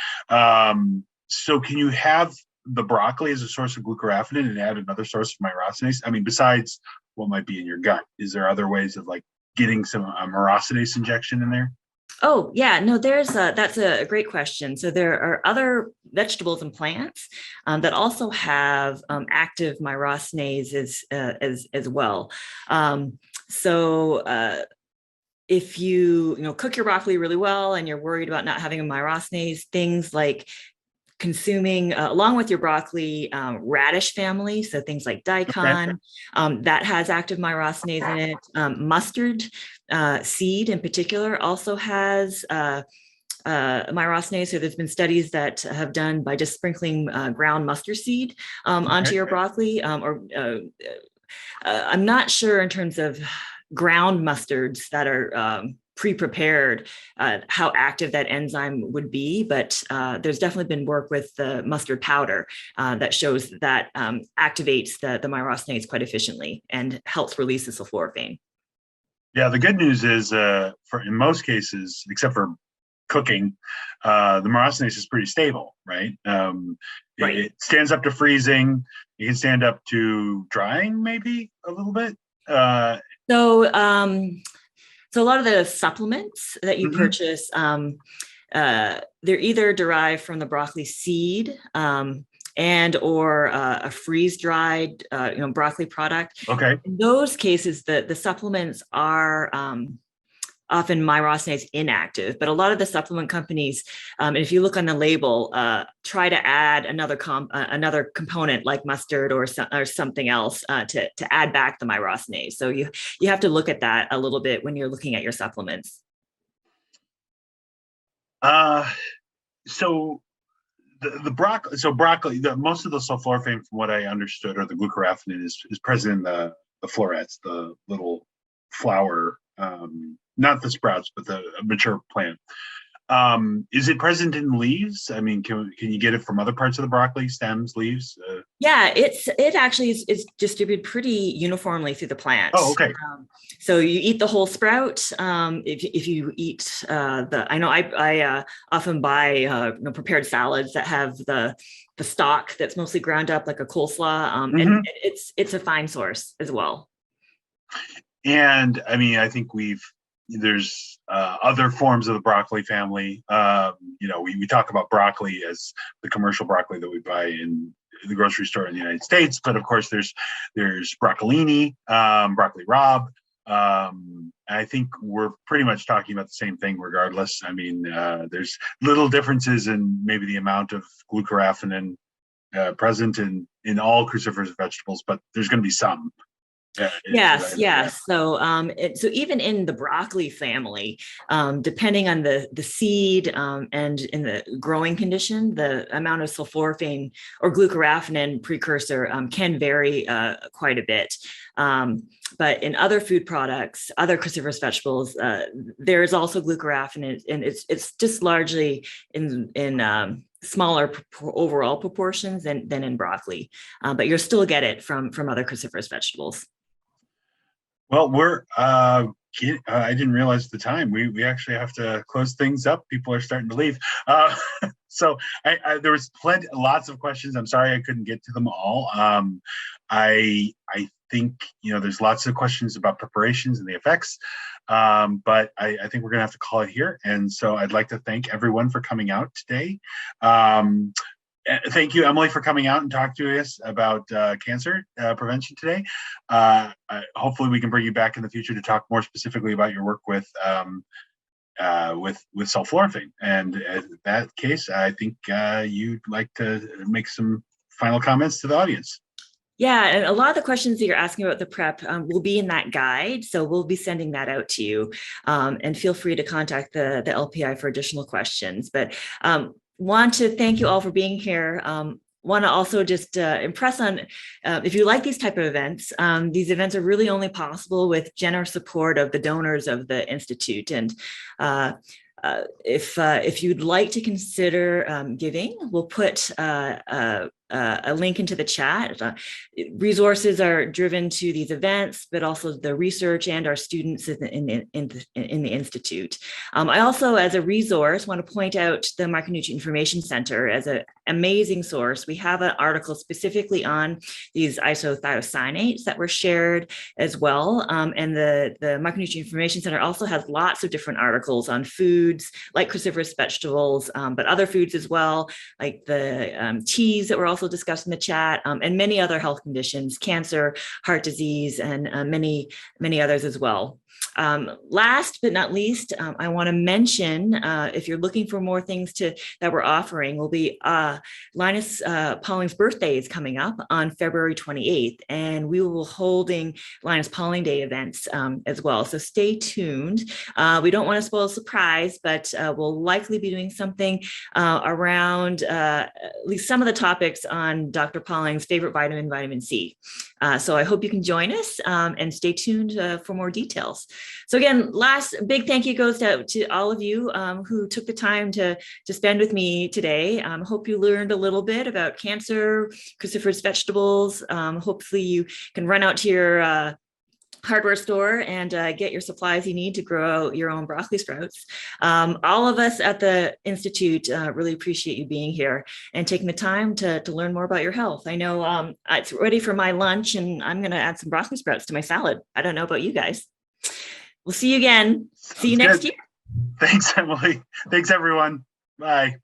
So can you have the broccoli as a source of glucoraphanin and add another source of myrosinase? I mean, besides what might be in your gut, is there other ways of like getting some myrosinase injection in there? Oh, yeah, no, that's a great question. So there are other vegetables and plants that also have active myrosinase as well. If you cook your broccoli really well and you're worried about not having a myrosinase, things like consuming along with your broccoli radish family, so things like daikon, that has active myrosinase in it. Mustard seed in particular also has myrosinase. So there's been studies that have done by just sprinkling ground mustard seed onto your broccoli. I'm not sure in terms of ground mustards that are pre-prepared how active that enzyme would be, but there's definitely been work with the mustard powder that shows that activates the myrosinase quite efficiently and helps release the sulforaphane. Yeah, the good news is in most cases, except for cooking, the myrosinase is pretty stable, right? Right. It stands up to freezing. You can stand up to drying maybe a little bit. So a lot of the supplements that you purchase, they're either derived from the broccoli seed and or a freeze-dried, broccoli product. Okay. In those cases, the supplements are often myrosinase inactive, but a lot of the supplement companies, if you look on the label, try to add another component like mustard or something else to add back the myrosinase. So you have to look at that a little bit when you're looking at your supplements. So the broccoli, most of the sulforaphane, from what I understood, or the glucoraphanin is present in the florets, the little flower. Not the sprouts, but the mature plant. Is it present in leaves? I mean, can you get it from other parts of the broccoli, stems, leaves? Yeah, it actually is distributed pretty uniformly through the plant. Oh, okay. So you eat the whole sprout. If you eat I often buy prepared salads that have the stalk that's mostly ground up like a coleslaw, and it's a fine source as well. And I mean, I think there's other forms of the broccoli family. We talk about broccoli as the commercial broccoli that we buy in the grocery store in the United States, but of course there's broccolini, broccoli rabe. I think we're pretty much talking about the same thing regardless. I mean, there's little differences in maybe the amount of glucoraphanin present in all cruciferous vegetables, but there's going to be some. Yes. So even in the broccoli family, depending on the seed and in the growing condition, the amount of sulforaphane or glucoraphanin precursor can vary quite a bit. But in other food products, other cruciferous vegetables, there is also glucoraphanin, and it's just largely in smaller overall proportions than in broccoli, but you'll still get it from other cruciferous vegetables. Well, I didn't realize the time. We actually have to close things up. People are starting to leave. So there was lots of questions. I'm sorry I couldn't get to them all. I think there's lots of questions about preparations and the effects, but I think we're gonna have to call it here. And so I'd like to thank everyone for coming out today. Thank you, Emily, for coming out and talking to us about cancer prevention today. Hopefully, we can bring you back in the future to talk more specifically about your work with sulforaphane. And in that case, I think you'd like to make some final comments to the audience. Yeah, and a lot of the questions that you're asking about the prep will be in that guide. So we'll be sending that out to you. And feel free to contact the LPI for additional questions. But want to thank you all for being here. Want to also just impress on, if you like these type of events, these events are really only possible with generous support of the donors of the Institute. And if you'd like to consider giving, we'll put a link into the chat. Resources are driven to these events, but also the research and our students in the Institute. I also, as a resource, want to point out the Micronutrient Information Center as an amazing source. We have an article specifically on these isothiocyanates that were shared as well. And the Micronutrient Information Center also has lots of different articles on foods like cruciferous vegetables, but other foods as well, like the teas that were also discussed in the chat, and many other health conditions, cancer, heart disease, and many others as well. Last but not least, I want to mention, if you're looking for more things that we're offering, will be Linus Pauling's birthday is coming up on February 28th, and we will be holding Linus Pauling Day events as well. So stay tuned. We don't want to spoil a surprise, but we'll likely be doing something around at least some of the topics on Dr. Pauling's favorite vitamin, vitamin C. So I hope you can join us and stay tuned for more details. So again, last big thank you goes to all of you who took the time to spend with me today. Hope you learned a little bit about cancer, cruciferous vegetables. Hopefully you can run out to your hardware store and get your supplies you need to grow your own broccoli sprouts. All of us at the Institute really appreciate you being here and taking the time to learn more about your health. I know it's ready for my lunch and I'm going to add some broccoli sprouts to my salad. I don't know about you guys. We'll see you again. See you next year. Thanks, Emily. Thanks, everyone. Bye.